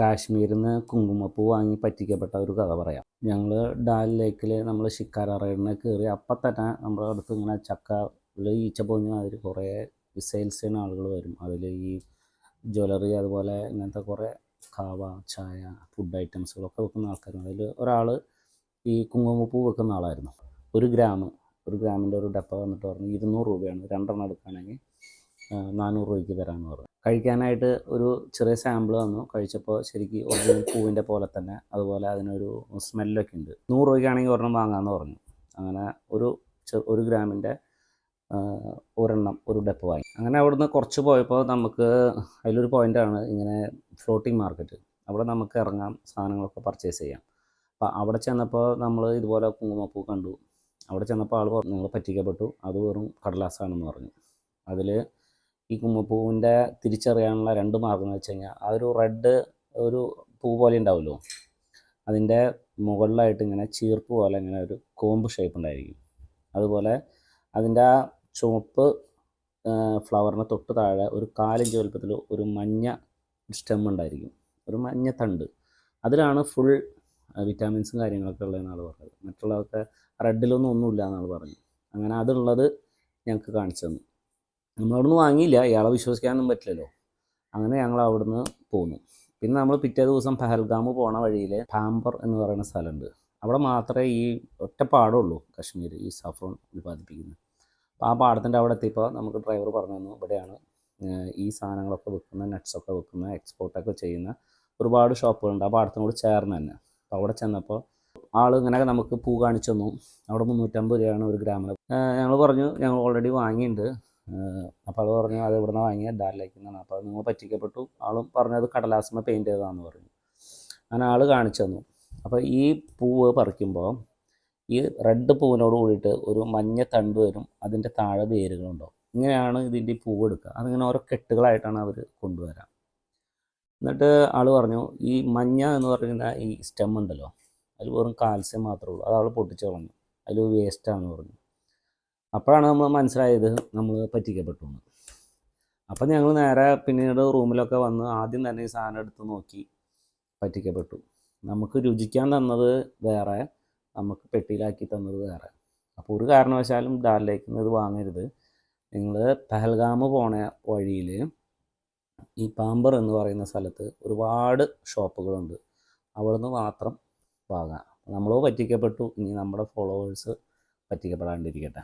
കാശ്മീരിൽ നിന്ന് കുങ്കുമപ്പൂ വാങ്ങി പറ്റിക്കപ്പെട്ട ഒരു കഥ പറയാം. ഞങ്ങൾ ഡാൽ ലേക്കിൽ നമ്മൾ ഷിക്കാര റൈഡിനെ കയറി അപ്പം തന്നെ നമ്മുടെ അടുത്ത് ഇങ്ങനെ ഈച്ച പൊഞ്ഞ അതിൽ കുറേ സെയിൽസ് ചെയ്യുന്ന ആളുകൾ വരും. അതിൽ ഈ ജ്വല്ലറി അതുപോലെ ഇങ്ങനത്തെ കുറേ കാവ, ചായ, ഫുഡ് ഐറ്റംസുകളൊക്കെ വെക്കുന്ന ആൾക്കാരുണ്ട്. അതിൽ ഒരാൾ ഈ കുങ്കുമപ്പൂ വെക്കുന്ന ആളായിരുന്നു. ഒരു ഗ്രാമിൻ്റെ ഒരു ഡപ്പ വന്നിട്ട് പറഞ്ഞു 200 രൂപയാണ്, 2 എടുക്കുകയാണെങ്കിൽ 400 രൂപയ്ക്ക് തരാമെന്ന് പറഞ്ഞു. കഴിക്കാനായിട്ട് ഒരു ചെറിയ സാമ്പിൾ തന്നു. കഴിച്ചപ്പോൾ ശരിക്കും ഒറിജിനൽ പൂവിൻ്റെ പോലെ തന്നെ, അതുപോലെ അതിനൊരു സ്മെല്ലൊക്കെ ഉണ്ട്. 100 രൂപയ്ക്കാണെങ്കിൽ ഒരെണ്ണം വാങ്ങാമെന്ന് പറഞ്ഞു. അങ്ങനെ ഒരു ഗ്രാമിൻ്റെ ഒരെണ്ണം ഒരു ഡപ്പ് വാങ്ങി. അങ്ങനെ അവിടുന്ന് കുറച്ച് പോയപ്പോൾ നമുക്ക് അതിലൊരു പോയിൻ്റാണ് ഇങ്ങനെ ഫ്ലോട്ടിംഗ് മാർക്കറ്റ്. അവിടെ നമുക്ക് ഇറങ്ങാം, സാധനങ്ങളൊക്കെ പർച്ചേസ് ചെയ്യാം. അപ്പോൾ അവിടെ ചെന്നപ്പോൾ നമ്മൾ ഇതുപോലെ കുങ്കുമപ്പൂ കണ്ടു. അവിടെ ചെന്നപ്പോൾ ആൾ പറഞ്ഞു നിങ്ങൾ പറ്റിക്കപ്പെട്ടു, അത് വെറും കടലാസാണെന്ന് പറഞ്ഞു. അതിൽ ഈ കുങ്കുമപ്പൂവിൻ്റെ തിരിച്ചറിയാനുള്ള 2 മാർഗ്ഗം എന്ന് വെച്ച് കഴിഞ്ഞാൽ, ആ ഒരു റെഡ് ഒരു പൂ പോലെ ഉണ്ടാവുമല്ലോ, അതിൻ്റെ മുകളിലായിട്ട് ഇങ്ങനെ ചീർപ്പ് പോലെ ഇങ്ങനെ ഒരു കോമ്പ് ഷേപ്പ് ഉണ്ടായിരിക്കും. അതുപോലെ അതിൻ്റെ ആ ചുവപ്പ് ഫ്ലവറിന് തൊട്ട് താഴെ ഒരു 4 ഇഞ്ച് വലുപ്പത്തിൽ ഒരു മഞ്ഞ സ്റ്റെം ഉണ്ടായിരിക്കും, ഒരു മഞ്ഞ തണ്ട്. അതിലാണ് ഫുൾ വിറ്റാമിൻസും കാര്യങ്ങളൊക്കെ ഉള്ളതെന്നാണ് പറഞ്ഞത്. മറ്റുള്ളതൊക്കെ റെഡിലൊന്നും ഒന്നുമില്ല എന്നാണ് പറഞ്ഞത്. അങ്ങനെ അതുള്ളത് ഞങ്ങൾക്ക് കാണിച്ചു തന്നു. നമ്മളവിടുന്ന് വാങ്ങിയില്ല, ഇയാളെ വിശ്വസിക്കാനൊന്നും പറ്റില്ലല്ലോ. അങ്ങനെ ഞങ്ങൾ അവിടുന്ന് പോന്നു. പിന്നെ നമ്മൾ പിറ്റേ ദിവസം പഹൽഗാം പോണ വഴിയിൽ പാമ്പർ എന്ന് പറയുന്ന സ്ഥലമുണ്ട്. അവിടെ മാത്രമേ ഈ ഒറ്റ പാടമുള്ളൂ കശ്മീർ ഈ സഫ്രോൺ ഉൽപ്പാദിപ്പിക്കുന്നത്. അപ്പോൾ ആ പാടത്തിൻ്റെ അവിടെ എത്തിയപ്പോൾ നമുക്ക് ഡ്രൈവർ പറഞ്ഞു തന്നു ഇവിടെയാണ് ഈ സാധനങ്ങളൊക്കെ വെക്കുന്ന, നട്ട്സൊക്കെ വെക്കുന്ന, എക്സ്പോർട്ടൊക്കെ ചെയ്യുന്ന ഒരുപാട് ഷോപ്പുകളുണ്ട് ആ പാടത്തിനോട് ചേർന്ന് തന്നെ. അപ്പോൾ അവിടെ ചെന്നപ്പോൾ ആൾ ഇങ്ങനെ നമുക്ക് പൂ കാണിച്ചു തന്നു. അവിടെ 350 രൂപയാണ് ഒരു ഗ്രാമിന്. ഞങ്ങൾ പറഞ്ഞു ഞങ്ങൾ ഓൾറെഡി വാങ്ങിയിട്ടുണ്ട്. അപ്പോൾ അത് പറഞ്ഞു അത് ഇവിടുന്ന് വാങ്ങിയ ഡാൽ ലേക്കിൽ നിന്നാണ്. അപ്പോൾ അത് നിങ്ങൾ പറ്റിക്കപ്പെട്ടു. ആളും പറഞ്ഞത് കടലാസിന് പെയിൻറ്റ് ചെയ്തതാണെന്ന് പറഞ്ഞു. അങ്ങനെ ആൾ കാണിച്ചു തന്നു. അപ്പോൾ ഈ പൂവ് പറിക്കുമ്പോൾ ഈ റെഡ് പൂവിനോട് കൂടിയിട്ട് ഒരു മഞ്ഞ തണ്ട് വരും, അതിൻ്റെ താഴെ വേരുകളുണ്ടാവും. ഇങ്ങനെയാണ് ഇതിൻ്റെ ഈ പൂവ് എടുക്കുക. അതിങ്ങനെ ഓരോ കെട്ടുകളായിട്ടാണ് അവർ കൊണ്ടുവരാം. എന്നിട്ട് ആൾ പറഞ്ഞു ഈ മഞ്ഞ എന്ന് പറയുന്ന ഈ സ്റ്റെം ഉണ്ടല്ലോ, അതിൽ വെറും കാൽസ്യം മാത്രമേ ഉള്ളൂ, അത് ആൾ പൊട്ടിച്ച് കളഞ്ഞു, അതിൽ വേസ്റ്റാണെന്ന് പറഞ്ഞു. അപ്പോഴാണ് നമ്മൾ മനസ്സിലായത് നമ്മൾ പറ്റിക്കപ്പെട്ടു എന്ന്. അപ്പം ഞങ്ങൾ നേരെ പിന്നീട് റൂമിലൊക്കെ വന്ന് ആദ്യം തന്നെ ഈ സാധനം എടുത്ത് നോക്കി, പറ്റിക്കപ്പെട്ടു. നമുക്ക് രുചിക്കാൻ തന്നത് വേറെ, നമുക്ക് പെട്ടിയിലാക്കി തന്നത് വേറെ. അപ്പോൾ ഒരു കാരണവശാലും ഡാൽ ലേക്കിൽ നിന്ന് ഇത് വാങ്ങരുത്. നിങ്ങൾ പഹൽഗാം പോണ വഴിയിൽ ഈ പാമ്പർ എന്ന് പറയുന്ന സ്ഥലത്ത് ഒരുപാട് ഷോപ്പുകളുണ്ട്, അവിടുന്ന് മാത്രം വാങ്ങാം. നമ്മളോ പറ്റിക്കപ്പെട്ടു, ഇനി നമ്മുടെ ഫോളോവേഴ്സ് പറ്റിക്കപ്പെടാണ്ടിരിക്കട്ടെ.